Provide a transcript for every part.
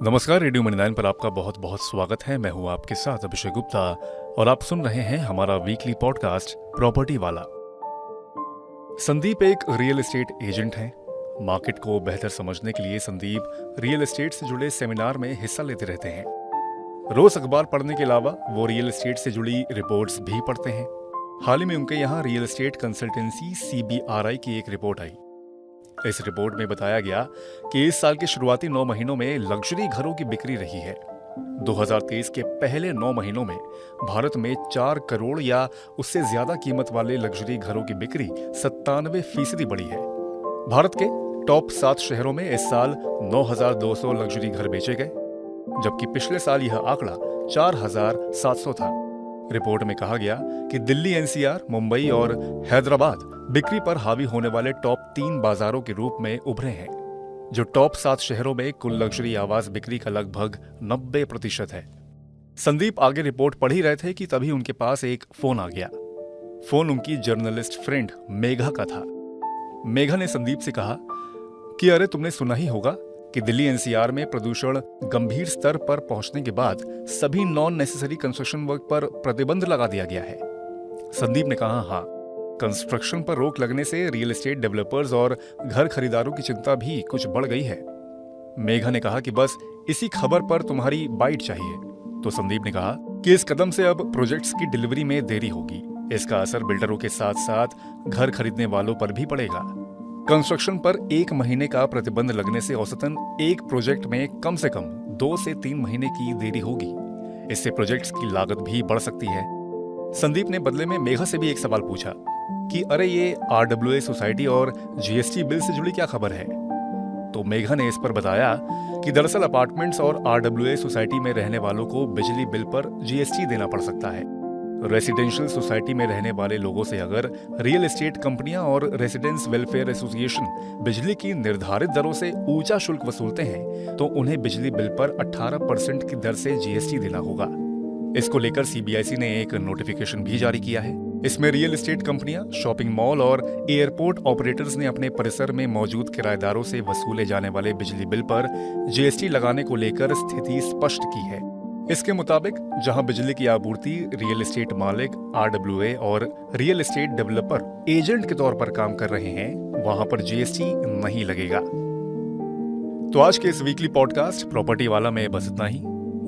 नमस्कार, radio money 9 पर आपका बहुत बहुत स्वागत है। मैं हूं आपके साथ अभिषेक गुप्ता और आप सुन रहे हैं हमारा वीकली पॉडकास्ट प्रॉपर्टी वाला। संदीप एक रियल एस्टेट एजेंट हैं। मार्केट को बेहतर समझने के लिए संदीप रियल एस्टेट से जुड़े सेमिनार में हिस्सा लेते रहते हैं। रोज अखबार पढ़ने के अलावा वो रियल एस्टेट से जुड़ी रिपोर्ट्स भी पढ़ते हैं। हाल ही में उनके यहाँ रियल एस्टेट कंसल्टेंसी CBRI की एक रिपोर्ट आई। इस रिपोर्ट में बताया गया कि इस साल के शुरुआती 9 महीनों में लग्जरी घरों की बिक्री रही है। 2023 के पहले 9 महीनों में भारत में 4 करोड़ या उससे ज्यादा कीमत वाले लग्जरी घरों की बिक्री 97% बढ़ी है। भारत के टॉप 7 शहरों में इस साल 9,200 लग्जरी घर बेचे गए, जबकि पिछले साल यह आंकड़ा 4,700 था। रिपोर्ट में कहा गया कि दिल्ली, NCR, मुंबई और हैदराबाद बिक्री पर हावी होने वाले टॉप 3 बाजारों के रूप में उभरे हैं, जो टॉप 7 शहरों में कुल लग्जरी आवास बिक्री का लगभग 90% है। संदीप आगे रिपोर्ट पढ़ ही रहे थे कि तभी उनके पास एक फोन आ गया। फोन उनकी जर्नलिस्ट फ्रेंड मेघा का था। मेघा ने संदीप से कहा कि अरे, तुमने सुना ही होगा कि दिल्ली NCR में प्रदूषण गंभीर स्तर पर पहुंचने के बाद सभी नॉन नेसेसरी कंस्ट्रक्शन वर्क पर प्रतिबंध लगा दिया गया है। संदीप ने कहा, हाँ, कंस्ट्रक्शन पर रोक लगने से रियल एस्टेट डेवलपर्स और घर खरीदारों की चिंता भी कुछ बढ़ गई है। मेघा ने कहा कि बस इसी खबर पर तुम्हारी बाइट चाहिए। तो संदीप ने कहा कि इस कदम से अब प्रोजेक्ट्स की डिलीवरी में देरी होगी। इसका असर बिल्डरों के साथ साथ घर खरीदने वालों पर भी पड़ेगा। कंस्ट्रक्शन पर 1 महीने का प्रतिबंध लगने से औसतन एक प्रोजेक्ट में कम से कम 2 से 3 महीने की देरी होगी। इससे प्रोजेक्ट्स की लागत भी बढ़ सकती है। संदीप ने बदले में मेघा से भी एक सवाल पूछा कि अरे, ये RWA सोसाइटी और GST बिल से जुड़ी क्या खबर है। तो मेघा ने इस पर बताया कि दरअसल अपार्टमेंट्स और RWA सोसाइटी में रहने वालों को बिजली बिल पर GST देना पड़ सकता है। रेसिडेंशियल सोसाइटी में रहने वाले लोगों से अगर रियल एस्टेट कंपनियां और रेसिडेंस वेलफेयर एसोसिएशन बिजली की निर्धारित दरों से ऊंचा शुल्क वसूलते हैं तो उन्हें बिजली बिल पर 18% की दर से GST देना होगा। इसको लेकर CBIC ने एक नोटिफिकेशन भी जारी किया है। इसमें रियल एस्टेट कंपनियां, शॉपिंग मॉल और एयरपोर्ट ऑपरेटर्स ने अपने परिसर में मौजूद किराएदारों से वसूले जाने वाले बिजली बिल पर GST लगाने को लेकर स्थिति स्पष्ट की है। इसके मुताबिक जहां बिजली की आपूर्ति रियल एस्टेट मालिक, RWA और रियल एस्टेट डेवलपर एजेंट के तौर पर काम कर रहे हैं, वहां पर GST नहीं लगेगा। तो आज के इस वीकली पॉडकास्ट प्रॉपर्टी वाला में बस इतना ही।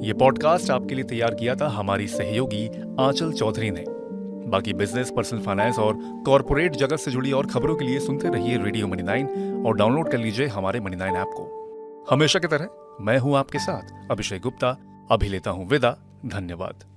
ये पॉडकास्ट आपके लिए तैयार किया था हमारी सहयोगी आंचल चौधरी ने। बाकी बिजनेस, पर्सनल फाइनेंस और कॉर्पोरेट जगत से जुड़ी और खबरों के लिए सुनते रहिए रेडियो मनी 9 और डाउनलोड कर लीजिए हमारे मनी 9 ऐप को। हमेशा की तरह मैं हूं आपके साथ अभिषेक गुप्ता। अभी लेता हूं विदा। धन्यवाद।